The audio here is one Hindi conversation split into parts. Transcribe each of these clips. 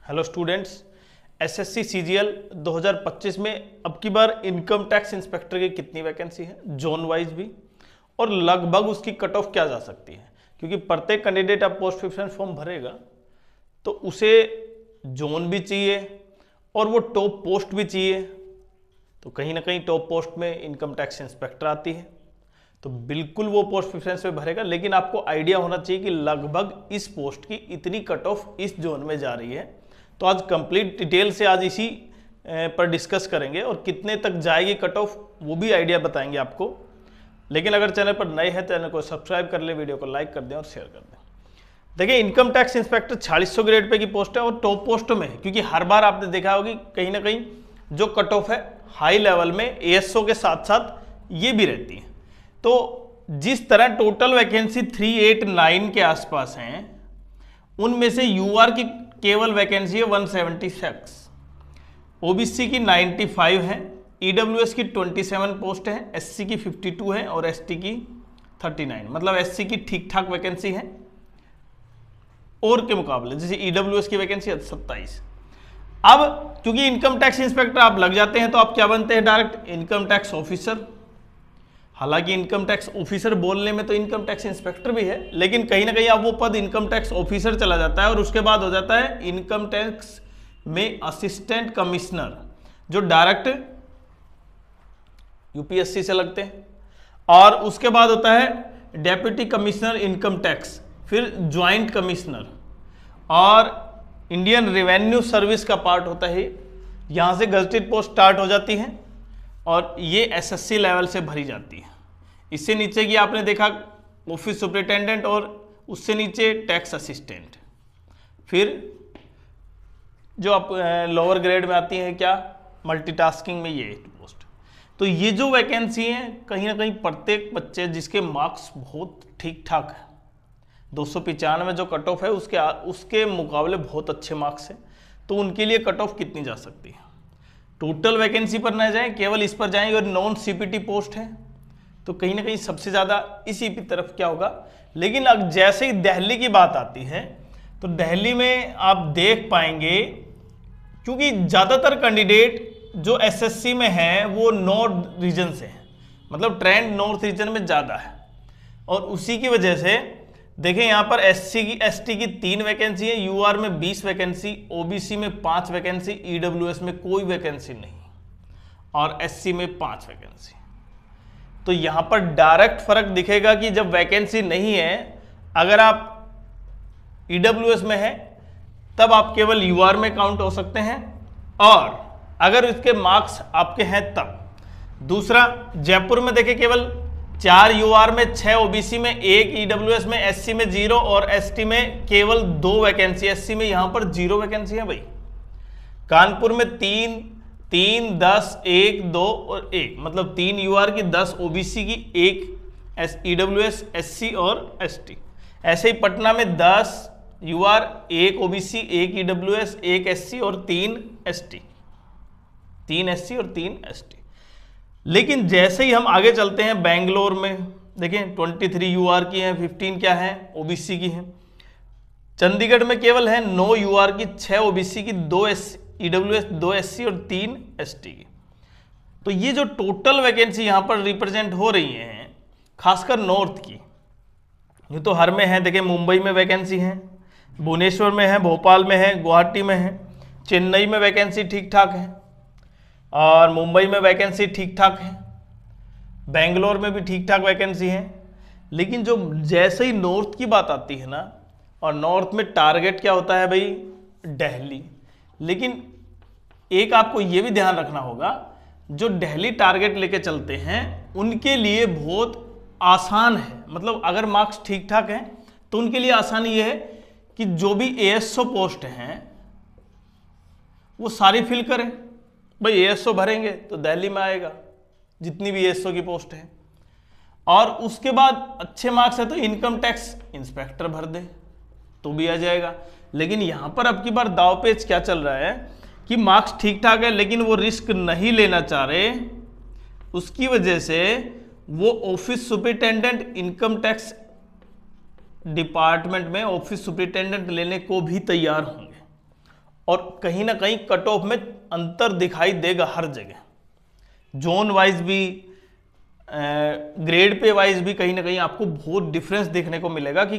हेलो स्टूडेंट्स, एसएससी सीजीएल 2025 में अब की बार इनकम टैक्स इंस्पेक्टर की कितनी वैकेंसी है, जोन वाइज भी, और लगभग उसकी कट ऑफ क्या जा सकती है। क्योंकि प्रत्येक कैंडिडेट अब पोस्ट प्रिफरेंस फॉर्म भरेगा तो उसे जोन भी चाहिए और वो टॉप पोस्ट भी चाहिए। तो कहीं ना कहीं टॉप पोस्ट में इनकम टैक्स इंस्पेक्टर आती है, तो बिल्कुल वो पोस्ट प्रिफरेंस में भरेगा। लेकिन आपको आइडिया होना चाहिए कि लगभग इस पोस्ट की इतनी कट ऑफ इस जोन में जा रही है। तो आज कंप्लीट डिटेल से आज इसी पर डिस्कस करेंगे और कितने तक जाएगी कट ऑफ वो भी आइडिया बताएंगे आपको। लेकिन अगर चैनल पर नए हैं, चैनल को सब्सक्राइब कर ले, वीडियो को लाइक कर दें और शेयर कर दें। देखिए, income tax inspector 4600 grade pay की पोस्ट है और टॉप पोस्ट में है, क्योंकि हर बार आपने देखा होगी कहीं ना कहीं जो कट ऑफ है हाई लेवल में एएसओ के साथ साथ ये भी रहती है। तो जिस तरह टोटल वैकेंसी 389 के आसपास हैं, उनमें से यूआर की केवल वैकेंसी है 176, ओबीसी की 95 है, ईडब्ल्यूएस की 27 पोस्ट है, एससी की 52 है और एसटी की 39। मतलब एससी की ठीक ठाक वैकेंसी है और के मुकाबले, जैसे ईडब्ल्यूएस की वैकेंसी 27। अब क्योंकि इनकम टैक्स इंस्पेक्टर आप लग जाते हैं तो आप क्या बनते हैं, डायरेक्ट इनकम टैक्स ऑफिसर। हालांकि इनकम टैक्स ऑफिसर बोलने में तो इनकम टैक्स इंस्पेक्टर भी है, लेकिन कहीं ना कहीं अब वो पद इनकम टैक्स ऑफिसर चला जाता है और उसके बाद हो जाता है इनकम टैक्स में असिस्टेंट कमिश्नर, जो डायरेक्ट यूपीएससी से लगते हैं। और उसके बाद होता है डेप्यूटी कमिश्नर इनकम टैक्स, फिर ज्वाइंट कमिश्नर, और इंडियन रेवेन्यू सर्विस का पार्ट होता है। यहां से गजटेड पोस्ट स्टार्ट हो जाती है और ये एसएससी लेवल से भरी जाती है। इससे नीचे की आपने देखा ऑफिस सुपरिटेंडेंट और उससे नीचे टैक्स असिस्टेंट। फिर जो आप लोअर ग्रेड में आती है क्या, मल्टीटास्किंग में ये पोस्ट। तो ये जो वैकेंसी है कहीं ना कहीं प्रत्येक बच्चे जिसके मार्क्स बहुत ठीक ठाक है, 295 जो कट ऑफ है उसके मुकाबले बहुत अच्छे मार्क्स हैं, तो उनके लिए कट ऑफ कितनी जा सकती है। टोटल वैकेंसी पर ना जाए, केवल इस पर जाएंगे और नॉन सीपीटी पोस्ट है तो कहीं ना कहीं सबसे ज़्यादा इसी की तरफ क्या होगा। लेकिन अब जैसे ही दिल्ली की बात आती है तो दिल्ली में आप देख पाएंगे, क्योंकि ज़्यादातर कैंडिडेट जो एसएससी में है वो नॉर्थ रीजन से है, मतलब ट्रेंड नॉर्थ रीजन में ज़्यादा है। और उसी की वजह से देखें, यहाँ पर एसटी की 3 वैकेंसी है, यूआर में 20 वैकेंसी, ओबीसी में 5 वैकेंसी, ईडब्ल्यूएस में कोई वैकेंसी नहीं और एससी में 5 वैकेंसी। तो यहाँ पर डायरेक्ट फर्क दिखेगा कि जब वैकेंसी नहीं है, अगर आप ईडब्ल्यूएस में है तब आप केवल यूआर में काउंट हो सकते हैं, और अगर इसके मार्क्स आपके हैं तब। दूसरा, जयपुर में देखें केवल 4 यूआर में, 6 ओबीसी में, 1 ईडब्ल्यूएस में, एससी में 0 और एसटी में केवल 2 वैकेंसी। एससी में यहां पर 0 वैकेंसी है भाई। कानपुर में 3, 10, 1, 2 और 1, मतलब 3 यूआर की, 10 ओबीसी की, 1 ईडब्ल्यूएस, एससी और एसटी। ऐसे ही पटना में 10 यूआर, 1 ओबीसी, 1 ईडब्ल्यूएस, 1 एससी और 3 एसटी, 3 एससी और 3 एसटी। लेकिन जैसे ही हम आगे चलते हैं, बेंगलोर में देखें 23 यूआर की हैं, 15 क्या है ओबीसी की हैं। चंडीगढ़ में केवल है 9 यूआर की, 6 ओबीसी की, 2 ईडब्ल्यूएस, 2 एससी और 3 एसटी की। तो ये जो टोटल वैकेंसी यहाँ पर रिप्रेजेंट हो रही हैं, खासकर नॉर्थ की, ये तो हर में है। देखिए, मुंबई में वैकेंसी है, भुवनेश्वर में है, भोपाल में है, गुवाहाटी में है, चेन्नई में वैकेंसी ठीक ठाक है और मुंबई में वैकेंसी ठीक ठाक है, बेंगलोर में भी ठीक ठाक वैकेंसी है। लेकिन जो जैसे ही नॉर्थ की बात आती है ना, और नॉर्थ में टारगेट क्या होता है भाई, दिल्ली। लेकिन एक आपको ये भी ध्यान रखना होगा, जो दिल्ली टारगेट लेके चलते हैं उनके लिए बहुत आसान है। मतलब अगर मार्क्स ठीक ठाक हैं तो उनके लिए आसानी ये है कि जो भी एएसओ पोस्ट हैं वो सारी फिल करें। भाई एएसओ भरेंगे तो दिल्ली में आएगा, जितनी भी एएसओ की पोस्ट है। और उसके बाद अच्छे मार्क्स है तो इनकम टैक्स इंस्पेक्टर भर दे तो भी आ जाएगा। लेकिन यहां पर अब की बार दाव पेच क्या चल रहा है कि मार्क्स ठीक ठाक है लेकिन वो रिस्क नहीं लेना चाह रहे, उसकी वजह से वो office superintendent income tax department में ऑफिस सुपरिटेंडेंट लेने को भी तैयार होंगे। और कहीं ना कहीं कट ऑफ में अंतर दिखाई देगा हर जगह, जोन वाइज भी, ग्रेड पे वाइज भी कहीं ना कहीं आपको बहुत डिफरेंस देखने को मिलेगा कि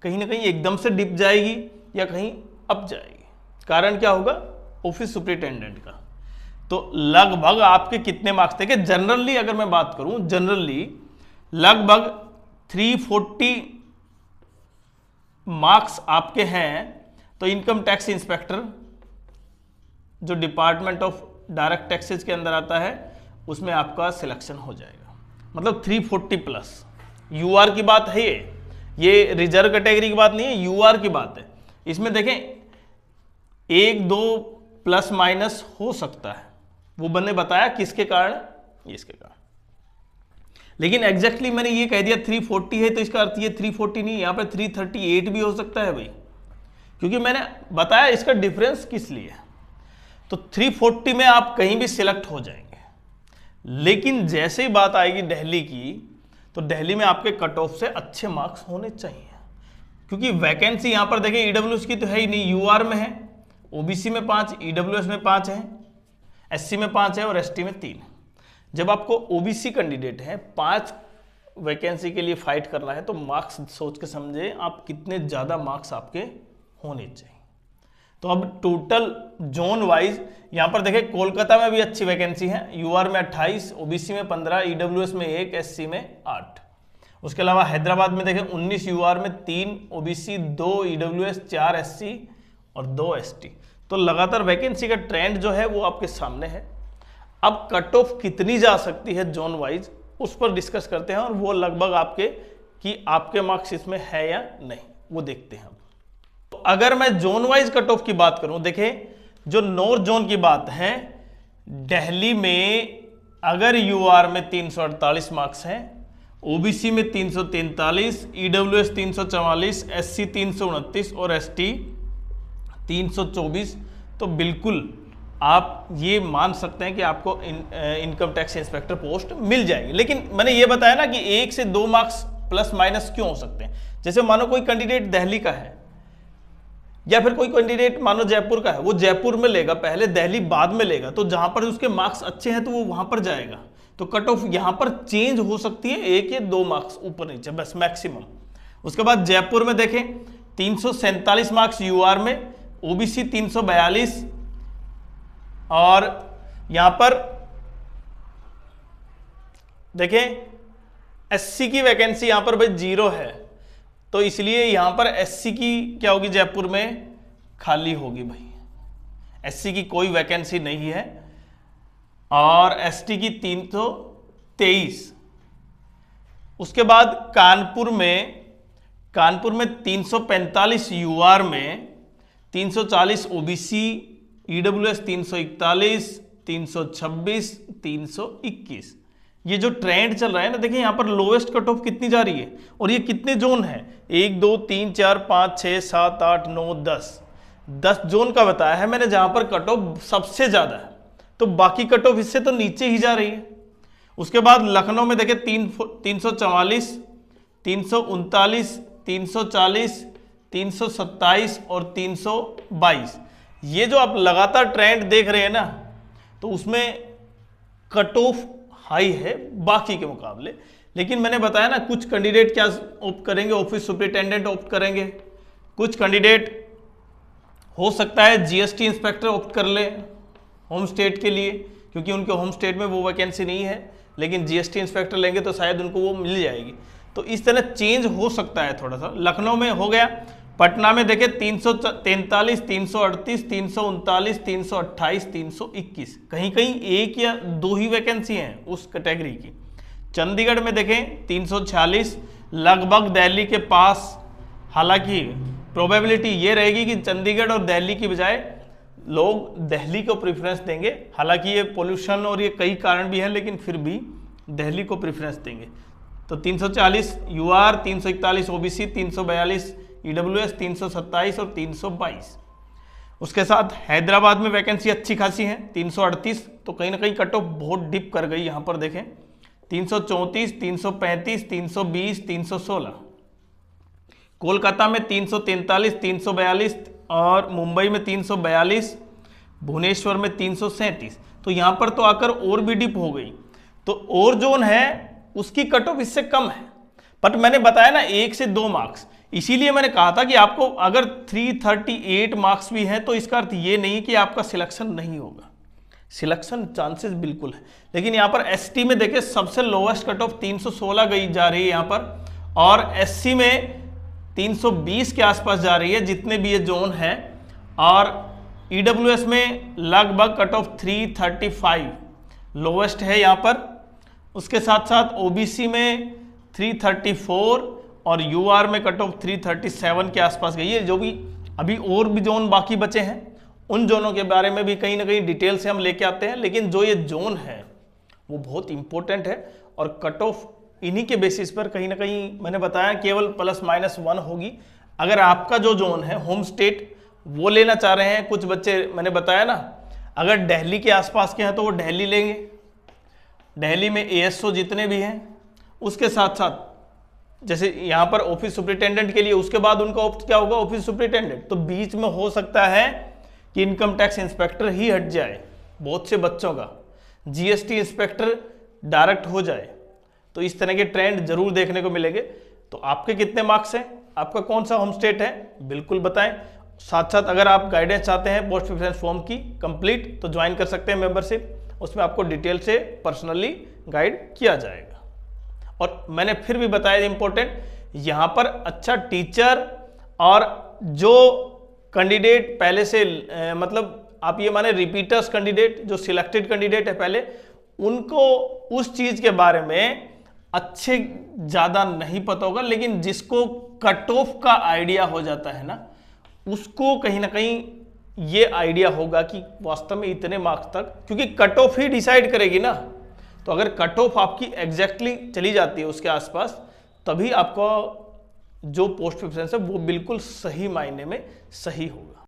कहीं ना कहीं एकदम से डिप जाएगी या कहीं अप जाएगी। कारण क्या होगा? ऑफिस सुपरिटेंडेंट का। तो लगभग आपके कितने मार्क्स थे? कि जनरली अगर मैं बात करूं, जनरली लगभग 340 मार्क्स आपके हैं, तो इनकम टैक्स इंस्पेक्टर जो डिपार्टमेंट ऑफ डायरेक्ट टैक्सेस के अंदर आता है उसमें आपका सिलेक्शन हो जाएगा, मतलब 340 प्लस। यूआर की बात है, ये रिजर्व कैटेगरी की बात नहीं है, यूआर की बात है। इसमें देखें 1-2 प्लस माइनस हो सकता है, वो मैंने बताया किसके कारण, इसके कारण। लेकिन एग्जैक्टली मैंने ये कह दिया 340 है तो इसका अर्थ ये 340 नहीं, यहां पे 338 भी हो सकता है भाई, क्योंकि मैंने बताया इसका डिफरेंस किस लिए है। तो 340 में आप कहीं भी सिलेक्ट हो जाएंगे। लेकिन जैसे ही बात आएगी दिल्ली की, तो दिल्ली में आपके कट ऑफ से अच्छे मार्क्स होने चाहिए, क्योंकि वैकेंसी यहां पर देखें ईडब्ल्यूएस की तो है ही नहीं, यूआर में है, ओबीसी में 5, ईडब्ल्यूएस में 5 है, एससी में 5 है और एसटी में 3 है। जब आपको ओबीसी कैंडिडेट है 5 वैकेंसी के लिए फाइट करना है, तो मार्क्स सोच के समझे आप कितने ज्यादा मार्क्स आपके होने चाहिए। तो अब टोटल जोन वाइज यहां पर देखें कोलकाता में भी अच्छी वैकेंसी है, यूआर में 28, ओबीसी में 15, ईडब्ल्यूएस में 1, एससी में 8। उसके अलावा हैदराबाद में देखें 19, यूआर में 3, ओबीसी 2, ईडब्ल्यूएस 4, एससी और 2 एसटी। तो लगातार वैकेंसी का ट्रेंड जो है वो आपके सामने है। अब कट ऑफ कितनी जा सकती है जोन वाइज, उस पर डिस्कस करते हैं, और वो लगभग आपके कि आपके मार्क्स इसमें है या नहीं, वो देखते हैं। तो अगर मैं जोन वाइज कट ऑफ की बात करूं, देखें जो नॉर्थ जोन की बात है, दिल्ली में अगर यूआर में 348 मार्क्स हैं, ओबीसी में 343, ईडब्ल्यूएस 344, एससी 329 और एसटी 324, तो बिल्कुल आप ये मान सकते हैं कि आपको इनकम टैक्स इंस्पेक्टर पोस्ट मिल जाएगी। लेकिन मैंने ये बताया ना कि 1 से 2 मार्क्स प्लस माइनस क्यों हो सकते हैं। जैसे मानो कोई कैंडिडेट दिल्ली का है, या फिर कोई कैंडिडेट मानो जयपुर का है, वो जयपुर में लेगा पहले, दिल्ली बाद में लेगा, तो जहां पर उसके मार्क्स अच्छे हैं तो वो वहां पर जाएगा। तो कट ऑफ यहां पर चेंज हो सकती है 1 या 2 मार्क्स ऊपर नीचे, बस मैक्सिमम। उसके बाद जयपुर में देखें 347 मार्क्स यूआर में, ओबीसी 342, और यहां पर देखें एससी की वैकेंसी यहां पर भाई 0 है, तो इसलिए यहां पर एससी की क्या होगी, जयपुर में खाली होगी भाई, एससी की कोई वैकेंसी नहीं है। और एसटी की 323। उसके बाद कानपुर में 345 यूआर में, 340 ओबीसी, ईडब्ल्यूएस 341, 326, 321। ये जो ट्रेंड चल रहा है ना, देखिए यहां पर लोएस्ट कट ऑफ कितनी जा रही है, और ये कितने जोन है, 1 2 3 4 5 6 7 8 9 10 जोन का बताया है मैंने, जहां पर कट ऑफ सबसे ज्यादा है। तो बाकी कट ऑफ इससे तो नीचे ही जा रही है। उसके बाद लखनऊ में देखें 344, 339, 340, 327 और 322। ये जो आप लगातार ट्रेंड देख रहे हैं ना, तो उसमें कट ऑफ हाई है बाकी के मुकाबले। लेकिन मैंने बताया ना, कुछ कैंडिडेट क्या ऑप्ट करेंगे, ऑफिस सुपरिटेंडेंट ऑप्ट करेंगे, कुछ कैंडिडेट हो सकता है जीएसटी इंस्पेक्टर ऑप्ट कर ले होम स्टेट के लिए, क्योंकि उनके होम स्टेट में वो वैकेंसी नहीं है, लेकिन जीएसटी इंस्पेक्टर लेंगे तो शायद उनको वो मिल जाएगी। तो इस तरह चेंज हो सकता है थोड़ा सा। लखनऊ में हो गया, पटना में देखें 343, 338, 339, 328, 321, कहीं कहीं 1 या 2 ही वैकेंसी हैं उस कैटेगरी की। चंडीगढ़ में देखें 346, लगभग दिल्ली के पास। हालांकि प्रोबेबिलिटी ये रहेगी कि चंडीगढ़ और दिल्ली की बजाय लोग दिल्ली को प्रेफरेंस देंगे। हालांकि ये पोल्यूशन और ये कई कारण भी हैं, लेकिन फिर भी दिल्ली को प्रेफरेंस देंगे। तो 340 यूआर, 341 ओबीसी, 342 ईडब्ल्यूएस, 327 और 322। उसके साथ हैदराबाद में वैकेंसी अच्छी खासी है 338, तो कहीं ना कहीं कट ऑफ बहुत डिप कर गई। यहां पर देखें 334, 335, 320, 316। कोलकाता में 343, 342, और मुंबई में 342, भुवनेश्वर में 337। तो यहाँ पर तो आकर और भी डिप हो गई। तो और जोन है उसकी कट ऑफ इससे कम है, बट मैंने बताया ना 1 से 2 मार्क्स, इसीलिए मैंने कहा था कि आपको अगर 338 मार्क्स भी हैं तो इसका अर्थ ये नहीं कि आपका सिलेक्शन नहीं होगा, सिलेक्शन चांसेस बिल्कुल है। लेकिन यहाँ पर एसटी में देखिए सबसे लोवेस्ट कट ऑफ 316 गई जा रही है यहाँ पर, और एससी में 320 के आसपास जा रही है जितने भी ये जोन हैं, और ईडब्ल्यूएस में लगभग कट ऑफ 335 लोवेस्ट है यहाँ पर। उसके साथ साथ ओबीसी में 334 और यूआर में कट ऑफ 337 के आसपास गई है। जो भी अभी और भी जोन बाकी बचे हैं उन जोनों के बारे में भी कहीं ना कहीं डिटेल से हम लेके आते हैं, लेकिन जो ये जोन है वो बहुत इंपॉर्टेंट है और कट ऑफ इन्हीं के बेसिस पर कहीं ना कहीं मैंने बताया केवल +-1 होगी। अगर आपका जो जोन है होम स्टेट वो लेना चाह रहे हैं, कुछ बच्चे मैंने बताया ना अगर दिल्ली के आसपास के हैं तो वो दिल्ली लेंगे, दिल्ली में एएसओ जितने भी हैं, उसके साथ साथ जैसे यहाँ पर ऑफिस सुपरिटेंडेंट के लिए उसके बाद उनका ऑप्ट क्या होगा, ऑफिस सुपरिटेंडेंट। तो बीच में हो सकता है कि इनकम टैक्स इंस्पेक्टर ही हट जाए, बहुत से बच्चों का जीएसटी इंस्पेक्टर डायरेक्ट हो जाए। तो इस तरह के ट्रेंड जरूर देखने को मिलेंगे। तो आपके कितने मार्क्स हैं, आपका कौन सा होम स्टेट है, बिल्कुल बताएं। साथ साथ अगर आप गाइडेंस चाहते हैं पोस्ट प्रेफरेंस फॉर्म की कंप्लीट तो ज्वाइन कर सकते हैं मेंबरशिप, उसमें आपको डिटेल से पर्सनली गाइड किया जाएगा। और मैंने फिर भी बताया इंपॉर्टेंट, यहाँ पर अच्छा टीचर और जो कैंडिडेट पहले से मतलब आप ये माने रिपीटर्स कैंडिडेट जो सिलेक्टेड कैंडिडेट है पहले, उनको उस चीज के बारे में अच्छे ज्यादा नहीं पता होगा, लेकिन जिसको कट ऑफ का आइडिया हो जाता है ना उसको कहीं ना कहीं ये आइडिया होगा कि वास्तव में इतने मार्क्स तक, क्योंकि कट ऑफ ही डिसाइड करेगी ना। तो अगर कट ऑफ आपकी एग्जैक्टली चली जाती है उसके आसपास, तभी आपका जो पोस्ट प्रेफरेंस है वो बिल्कुल सही मायने में सही होगा।